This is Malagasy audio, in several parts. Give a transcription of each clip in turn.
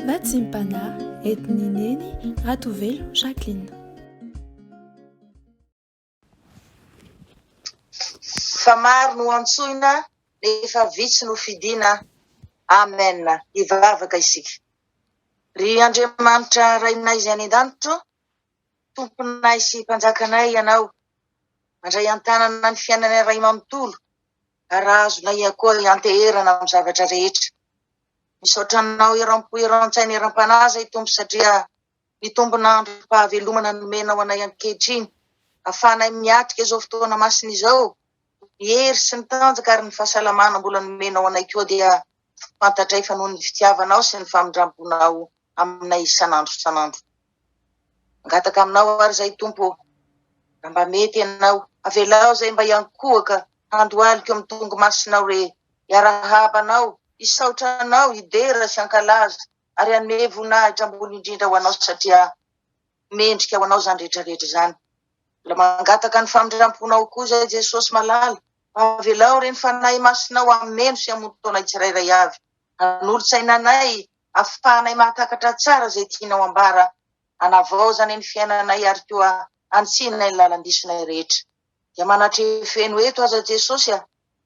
Vatsimpana etnineny Ratovelo Jacqueline. Fa maro no antsoina, nefa vitsy no fidina. Amen. Ivavaka isika. Ry Andriamanitra rainay izay any an-danitro, tomponay sy mpanjakanay ianao. Mandray an-tanana ny fiainanay ray manontolo, ary azonay koa anteherana amin'ny zavatra rehetra. Misaotra anao eram-po eran-tsaina eram-panahy zay tompo satria mitombon'andro fahavelomana nomenao anay ankehitriny. Ahafahanay miatrika izao fotoana masina izao, ny hery sy ny tanjaka ary ny fahasalamana mbola nomenao anay koa dia fantatray fa noho ny fitiavanao sy ny famindramponao aminay isan'andro isan'andro. Angataka aminao ary zay tompo, raha mba mety ianao, avelao zay mba iankohaka handoaliko amin'ny tongo masinao re, iarahabanao, isaotranao, idera sy ankalaza, ary anome voninahitra ambony indrindra ho anao satria mendrika ho anao zany rehetrarehetra zany. La mangataka ny famindramponao koa zay Jesosy malala, avelao reny fanahy masinao ameno sy amotonay tsirairay avy. Anolo-tsainanay, ahafahanay mahatakatra tsara zay tianao ambara, anavao zany ny fiainanay ary koa ansinay ny lalandisonay rehetra. Dia manatry feno eto aza Jesosy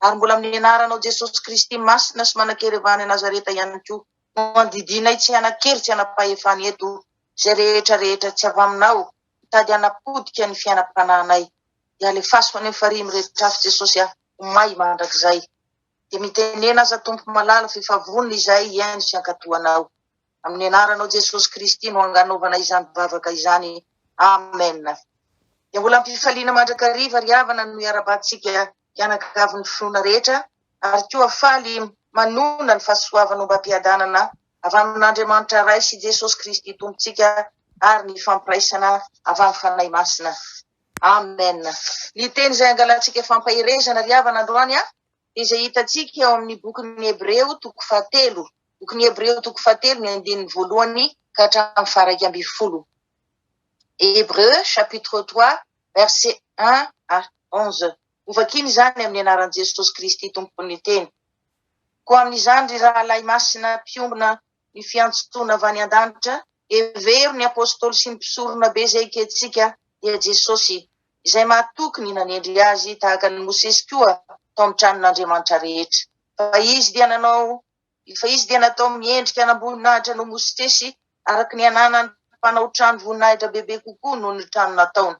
ary mbola amin'ny anaranao Jesosy Kristy masina sy manan-kerevany a Nazareta ihany koa, no andidinay tsy hanan-kery tsy hanam-pahefany eto, zay rehetra rehetra tsy avy aminao, tady hanapodika ny fiainam-pananay. Dia alefaso any amin'ny farimy rehetra afo Jesosy may mandrakizay. Dia mitenena aza tompo malala fifavonina izay iaino sy ankatoanao. Amin'ny anaranao Jesosy Kristy no anganaovana izany bavaka izany. Amen. Dia mbola ampifaliana mandrakariva ry havana no iarabantsika hianakavy ny finoana rehetra, ary koa faly manona ny fahasoavana mba ampiadanana avy amin'Andriamanitra ray sy Jesosy Kristy tompontsika ary ny fampiraisana avy amin'ny fanahy masina. Amen. Ny teny izay angalantsika fampahirezana ry havana androany izay hitantsika eo amin'ny bokin'ny Hebreo toko 7. Bokin'ny Hebreo toko 7 ny andininy voalohany ka hatramin'ny faha 12. Hébreux chapitre 3 verset 1 à 11. Ovakiny zany amin'ny anaran'i Jesosy Kristy tompon'ny teny. Koa amin'izany ry rahalahy masina mpiombona ny fiantsoana avy any an-danitra, hevery ny apôstôly sy ny mpisorona be zay ankehitrika dia Jesosy, izay mahatokony nanendry azy tahaka ny Mosesy koa tao amin'ny tranon'Andriamanitra rehetra. Fa izy dia natao miendrika anam-boninahitra no Mosesy araka ny ananany mpanao trano voninahitra bebe kokoa noho ny trano nataony.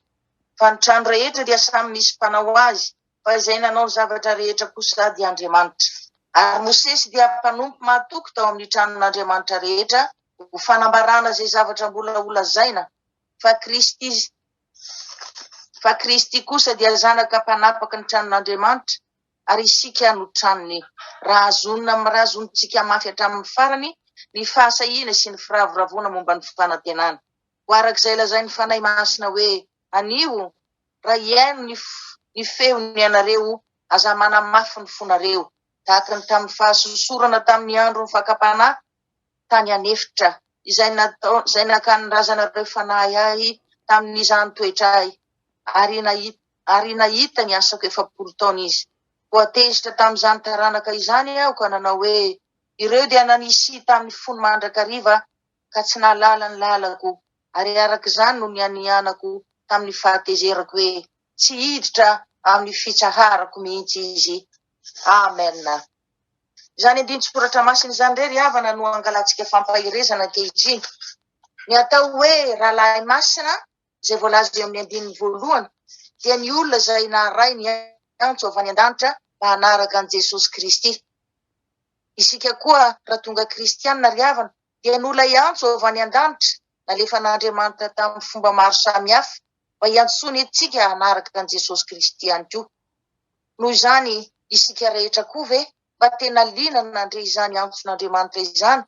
Fa ny trano rehetra dia samy misy mpanao azy, fa izay nanao ny zavatra rehetra kosa dia Andriamanitra. Ary Mosesy dia mpanompo mahatoky tao amin'ny tranon'Andriamanitra rehetra ho fanambarana zay zavatra mbola holazaina, fa Kristy kosa dia zanaka mpanapaka ny tranon'Andriamanitra, ary isika no tranony. Raha azontsika mafy hatramin'ny farany ny fahasahiana sy ny firavoravoana momba ny fanantenana. Ho arak'izay lazain'ny fanahy masina hoe, anio raha iaino ny feony ianareo aza manamafy ny fonareo, tahaka ny tamin'ny fahasosorana tamin'ny andro ny fakapana tany anefitra, izay nakanon-drazanareo fanahy ahy tamin'izany toetra ahy, ary nahita ny asako 7 taona izy. Voatezitra tamin'izany taranaka izany aho ka nanao hoe, ireo dia nanisy tamin'ny fony mandrakariva ka tsy nahalala ny lalako, ary arak'izany no nianianako tamin'ny fahatezerako hoe, tsy hiditra amin'ny fitsaharako mihitsy izy. Amen. Izany andin-tsoratra masina izany re ry havana no angalantsika fampahirezana ankehitriny. Ny atao hoe rahalahy masina izay voalaza eo amin'ny andininy voalohany dia ny olona izay naharay ny antso avy any an-danitra mba hanaraka an Jesosy Kristy. Isika koa raha tonga kristianina ry havana dia ny olona iantso avy any an-danitra nalefan'Andriamanitra tamin'ny fomba maro samihafa mba hiantsony antsika hanaraka an Jesosy Kristy ihany koa. Noho izany isika rehetra koa ve mba tena linana nandre izany antson'Andriamanitra izany,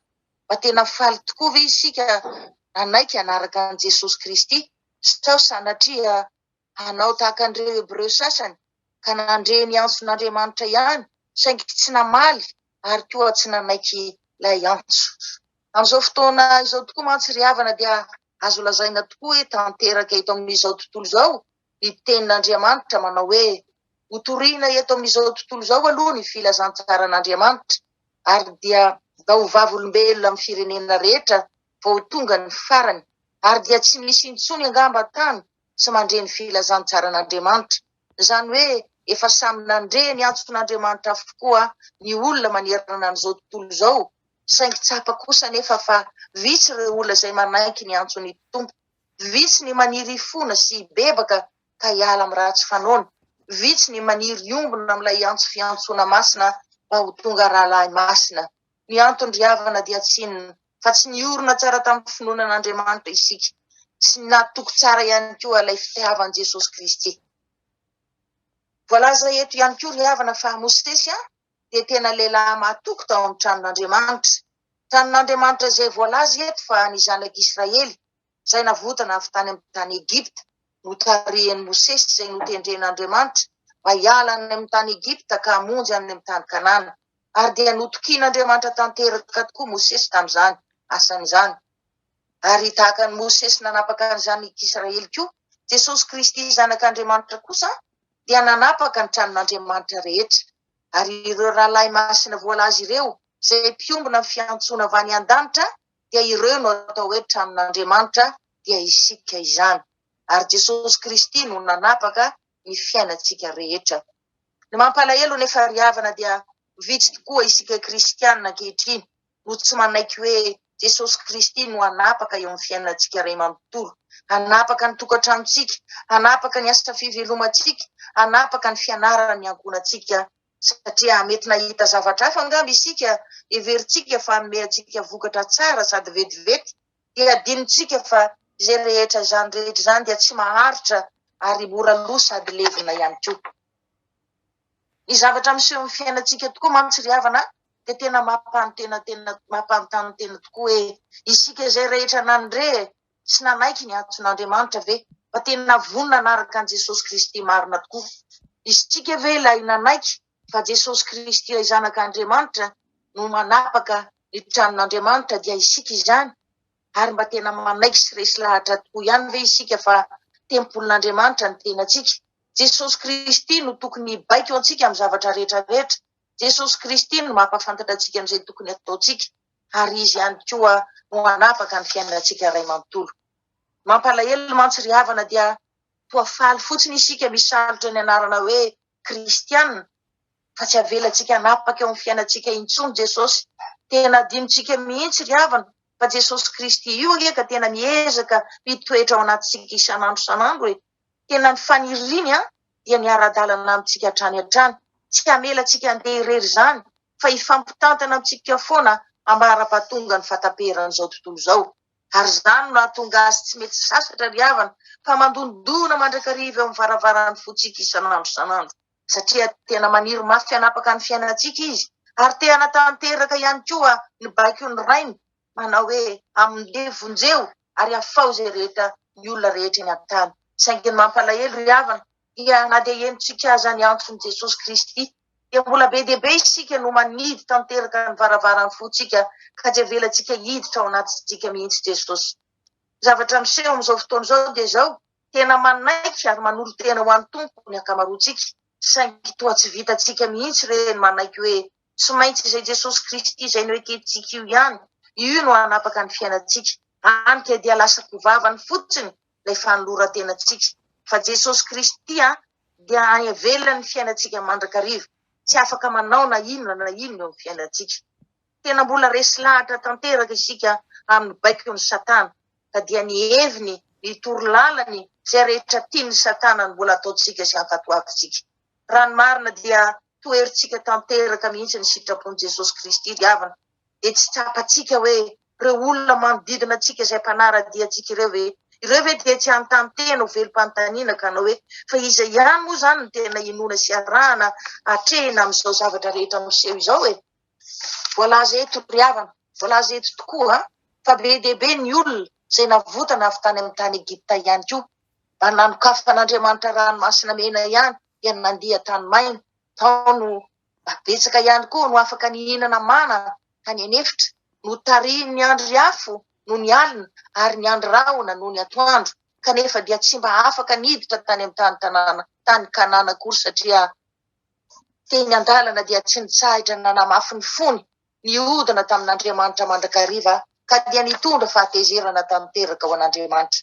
mba tena faly tokoa ve isika nanaiky hanaraka an Jesosy Kristy, sao sanatria hanao tahaka an'ireo Hebreo sasany ka nandre ny antson'Andriamanitra ihany saingy tsy namaly ary koa tsy nanaiky ilay antso. Amin'izao fotoana izao tokoa mantsy ry havana dia azo lazaina tokoa hoe tanteraka eto amin'izao tontolo izao ny tenin'Andriamanitra manao hoe, hotoriana eto amin'izao tontolo izao aloha ny filazantsara an'Andriamanitra, ary dia mba ho vavolombelona amin'ny firenena rehetra vao tonga ny farany, ary dia tsy misy intsony angamba tany tsy mandreny filazantsaran'Andriamanitra. Izany hoe efa samy nandre ny antson'Andriamanitra avokoa ny olona manerana an'izao tontolo izao, saingy tsapa kosa nefa fa vitsy ireo olona izay manaiky ny antson'ny Tompo. Vitsy ny maniry fona sy bebaka ka hiala amin'ny ratsy fanaony. Vitsy ny maniry ombona amin'ilay antso fiantsoana masina mba ho tonga rahalahy masina. Ny antony havana dia tsy inona fa tsy niorina tsara tamin'ny finoanan'Andriamanitra isika, sy natoko tsara ihany koa ilay fitiavan'i Jesosy Kristy. Voalaza eto ihany koa ry havana fa Mosesy dia tena lehilahy mahatoky tao amin'ny tranon'Andriamanitra. Tranon'Andriamanitra izay voalaza eto fa ny zanak'Israely izay navotana avy tany amin'ny tany Egipta no tarihin'i Mosesy izay notendren'Andriamanitra mba hiala any amin'ny tany Egipta ka hamonjy any amin'ny tany Kanana. Ary dia notokian'Andriamanitra tanteraka tokoa Mosesy tamin'izany asan'izany. Ary tahaka ny Mosesy nanapaka ny zanak'Israely koa, Jesosy Kristy zanak'Andriamanitra kosa dia nanapaka ny tranon'Andriamanitra rehetra. Ary ireo rahalahy masina voalaza ireo izay mpiombona amin'ny fiantsoana avy any an-danitra dia ireo no atao hoe tranon'Andriamanitra, dia isika izany. Ary Jesosy Kristy no nanapaka ny fiainantsika rehetra. Ny mampalahelo nefa ry havana dia vitsy tokoa isika kristianina ankehitriny no tsy manaiky hoe Jesosy Kristy no hanapaka eo amin'ny fiainantsika iray manontolo, hanapaka ny tokantranontsika, hanapaka ny asa fivelomantsika, hanapaka ny fianarana ny ankonantsika. Satria mety nahita zavatra hafa angamba isika, everitsika fa anomeantsika vokatra tsara sady vetivety, dia adinontsika fa izay rehetra izany rehetra izany dia tsy maharitra ary mora lo sady levina ihany koa. Ny zavatra miseho amin'ny fiainantsika tokoa mantsy ry havana dia tena mampanontany tena tokoa hoe isika izay rehetra nandre tsy nanaiky ny antson'Andriamanitra ve? Fa tena vonona nanaraka an'i Jesosy Kristy marina tokoa. Isika ve ilay nanaiky fa Jesosy Kristy ilay zanak'Andriamanitra no manapaka ny tranon'Andriamanitra dia isika izany? Ary mba tena manaiky sy resy lahatra tokoa ihany ve isika fa tempolin'Andriamanitra ny tenantsika? Jesosy Kristy no tokony baiko antsika amin'ny zavatra rehetra rehetra. Jesosy Kristy no mampafantatra antsika amin'izay tokony ataontsika, ary izy ihany koa no hanapaka ny fiainantsika iray manontolo. Mampalahelo mantsy ry havana dia toa faly fotsiny isika misalotra ny anarana hoe kristianina, fa tsy avelantsika hanapaka eo amin'ny fiainantsika intsony Jesosy. Tena adinontsika mihitsy ry havana fa Jesosy Kristy io eka tena miezaka mitoetra ao anatintsika isan'andro isan'andro. Tena ny faniriany dia ny ara-dalana amintsika hatrany hatrany. Tsy hamelantsika handeha irery izany, fa hifampitantana amintsika foana ambara-pahatonga ny fataperan'izao tontolo izao. Ary izany no nahatonga azy tsy mety sasatra ry havana fa mandondona mandrakariva eo amin'ny varavaran'ny fontsika isan'andro isan'andro. Satria tena maniry mafy hanapaka ny fiainantsika izy, ary tena tanteraka ihany koa ny baiko ny rainy, manao hoe amin'ny levonjeo ary afao izay rehetra ny olona rehetra eny an-tany. Saingy ny mampalahelo ry havana dia na dia enitsika aza ny antson'i Jesosy Kristy dia mbola be dia be isika no manidy tanteraka ny varavaran'ny fontsika ka tsy avelantsika hiditra ao anatintsika mihitsy Jesosy. Zavatra miseho amin'izao fotoana izao dia izao, tena manaiky ary manolo tena ho an'ny tompo ny ankamaroantsika, saingy toa tsy vitantsika mihitsy ireny manaiky hoe tsy maintsy izay Jesosy Kristy izay noekentsika io ihany, io no hanapaka ny fiainantsika. Hany ke dia lasa kovavany fotsiny ilay fanoloran-tenantsika. Fa Jesosy Kristy dia avelany ny fiainantsika mandrakariva, tsy afaka manao na inona eo amin'ny fiainantsika. Tena mbola resy lahatra tanteraka isika amin'ny baiko ny Satana, ka dia ny heviny, ny torolalany izay rehetra tiany Satana no mbola ataontsika sy hankatoavantsika. Raha ny marina dia toerintsika tanteraka mihitsy ny sitrapon'i Jesosy Kristy ry havana. Dia tsy tsapantsika hoe ireo olona manodidina antsika izay mpanara-diantsika ireo dia tsy anontany tena ho velom-panontaniana ka hanao hoe fa iza ihany moa izany no tena inoana sy arahana hatrehina amin'izao zavatra rehetra miseho izao e. Voalaza eto ry havana, voalaza eto tokoa fa be dia be ny olona izay navotana avy tany amin'ny tany Egipta ihany koa, mba nanokafan'Andriamanitra ranomasina mena ihany dia nandiha tany maina. Tao no betsaka ihany koa no afaka nihinana mana tany anefitra, no tarihin ny andro riafo no ny alina ary ny andro rahona no ny atoandro, kanefa dia tsy mba afaka niditra tany amin'ny tany Kanana akory satria teny an-dalana dia tsy nitsahatra nanamafy ny fony niodina tamin'Andriamanitra mandrakariva ka dia nitondra fahatezerana tanteraka ho an'Andriamanitra.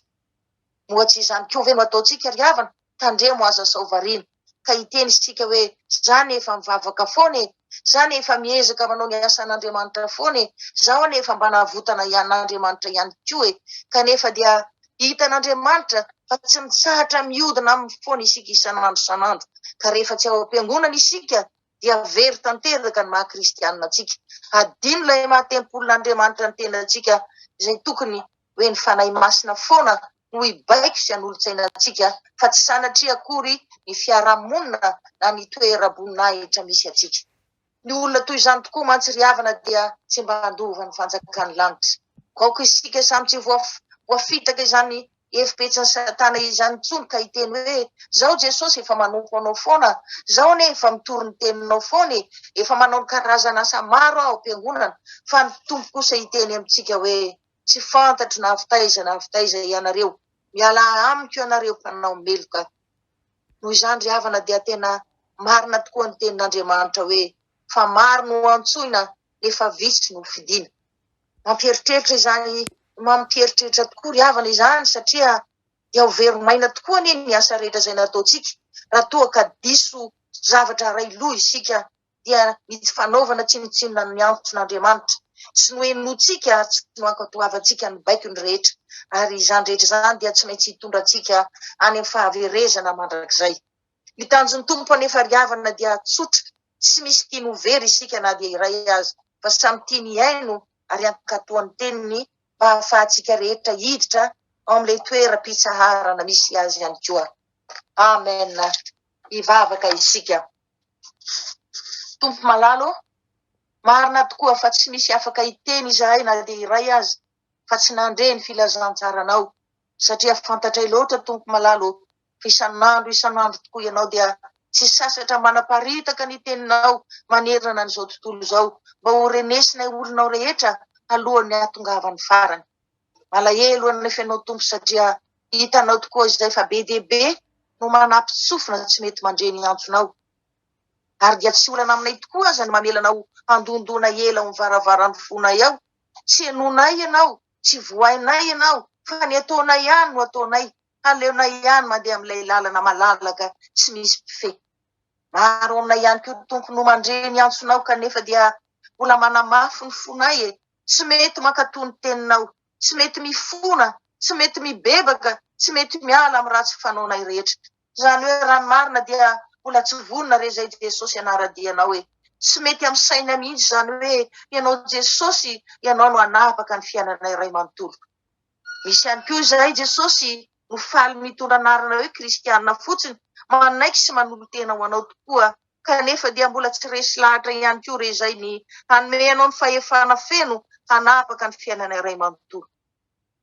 Moa tsy izany koa ve no ataontsika ry havana, tandremo aza saovariana ka hiteny isika hoe zany efa mivavaka foana e, zany efa miezaka manao ny asan'Andriamanitra foana e, zao nefa mba nahavotana ian'Andriamanitra ihany koa e, kanefa dia hitan'Andriamanitra fa tsy mitsahatra miodina amin'ny foana isika isan'andro isan'andro, ka rehefa tsy ao am-piangonana isika dia very tanteraka ny maha-kristianina antsika. Adino ilay mahatempolin'Andriamanitra ny tenantsika izay tokony hoe ny fanahy masina foana no hibaiko sy hanolontsainantsika, fa tsy sanatria akory ny fiarahamonina na ny toeram-boninahitra misy atsika. Ny olona toy izany tokoa mantsy ry havana dia tsy mba handova ny fanjakan'ny lanitra. Gaoko isika samy tsy voafitaka izany efipetsan'ny satana izany intsony ka hiteny hoe zao Jesosy efa manompo anao foana, zao nefa mitory ny teninao foana, efa manao ny karazana asa maro ao am-piangonana, fa ny tompo kosa hiteny amintsika hoe tsy fantatro na avitaiza ianareo, miala amiko ianareo mpanao meloka. Noho izany ry havana dia tena marina tokoa ny tenin'Andriamanitra hoe fa maro no antsoina nefa vitsy no fidiana. Mampieritreritra izany, mampieritreritra tokoa ry havana izany satria dia ho veromaina tokoa ny asa rehetra izay nataontsika. Raha toa ka diso zavatra ray loha isika dia ny tsy fanaovana tsinotsinona ny antson'Andriamanitra. Tsy no henotsika, tsy no ankatoavantsika ny baiko ny rehetra, ary izany rehetra izany dia tsy maintsy hitondra antsika any amin'ny fahaverezana mandrakizay. Ny tanjon'ny tompo anefa ry havana dia tsotra, tsy misy tiany ho very isika na dia iray azy, fa samy tiany hiaino ary ankatoan'ny teniny mba ahafahantsika rehetra hiditra ao amin'ilay toeram-pitsaharana misy azy ihany koa. Amen. Hivavaka isika. Tompo malalo, marina tokoa fa tsy misy afaka hiteny izahay na dia iray azy fa tsy nandre ny filazantsaranao, satria fantatray loatra tompo malalo fa isan'andro tokoa ianao dia tsy sasatra manaparitaka ny teninao manerana an'izao tontolo izao mba ho renesinay olonao rehetra alohan'ny hahatongavany farany. Malahelo anefa ianao tompo satria hitanao tokoa izay fa be dia be no manampy tsofina tsy mety mandreny antsonao, ary dia tsy olana aminay tokoa aza ny mamelanao handondona ela ho varavaran'ny fonay ao. Tsy henonay ianao, tsy voainay ianao, fa ny ataonay ihany no ataonay, aleonay ihany mandeha amin'ilay lalana malalaka tsy misy mpifehy. Maro aminay ihany koa tompo no mandreny antsonao kanefa dia mbola manamafy ny fonay e, tsy mety mankatony teninao, tsy mety mifona, tsy mety mibebaka, tsy mety miala amin'ny ratsy fanaonay rehetra. Izany hoe raha marina dia mbola tsy vonona re zay Jesosy anara-dianao e. Tsy mety amin'ny saina mihitsy izany hoe ianao Jesosy, ianao no hanapaka ny fiainanay iray manontolo. Misy ihany koa izahay Jesosy no faly mitondra anarana hoe kristianina fotsiny, manaiky sy manolo tena ho anao tokoa, kanefa dia mbola tsy resy lahatra ihany koa re zay ny hanome anao ny fahefana feno hanapaka ny fiainanay iray manontolo.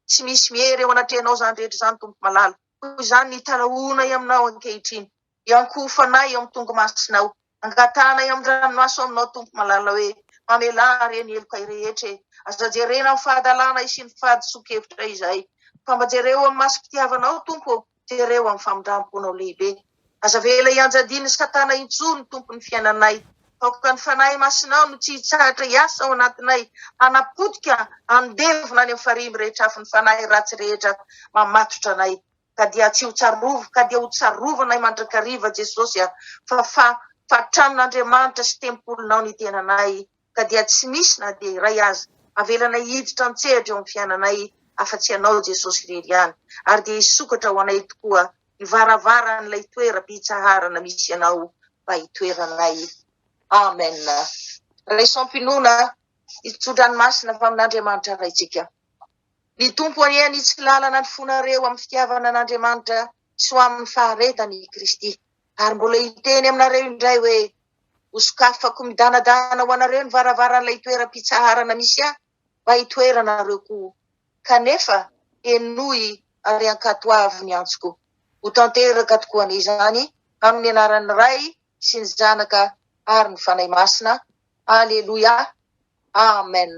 Tsy misy mihery eo anatrehanao izany rehetra izany tompo malala, toy izany ny taraonay aminao ankehitriny, iankofanay eo amin'ny tongo masinao, angatanay amin'ny ranomaso aminao tompo malala hoe mamela reny elokay rehetra e. Aza jerena amin'ny fahadalàna sy ny fahadiso-kevitra izay, fa mba jereo amin'ny masom-pitiavanao tompo, jereo amin'ny famindramponao lehibe. Aza vela ianjadiny satana intsony tompo ny fiainanay, aoka ny fanahy masinao no tsy hitsahatra hiasa ao anatinay, hanapotika, handevona any amin'ny farimy rehetra afy ny fanahy ratsy rehetra mamatotra anay. Ka dia tsy ho tsarovanay mandrakariva Jesosy fa fatranon'Andriamanitra sy tempolinao ny tenanay, ka dia tsy misy na dia iray azy avelanay hiditra antsehatra eo amin'ny fiainanay afa-tsy anao Jesosy irery ihany, ary dia hisokatra ho anay tokoa ny varavaran'ilay toeram-pitsaharana misy ianao mba hitoeranay. Amen. Raisampinoana hitso-dranomasina fa amin'Andriamanitra raitsika. Ny tompo aniany tsy lalana ny fonareo amin'ny fitiavana an'Andriamanitra sy ho amin'ny faharetany Kristy, ary mbola hiteny aminareo indray hoe osokafako midanadana ho anareo ny varavaran'ilay toeram-pitsaharana misy ahy mba hitoeranareo koa, kanefa enoy ary ankatoavy ny antsoko. Ho tanteraka tokoa an'izany amin'ny anaran'ny Ray sy ny Zanaka ary ny Fanahy Masina. Aleluia. Amen.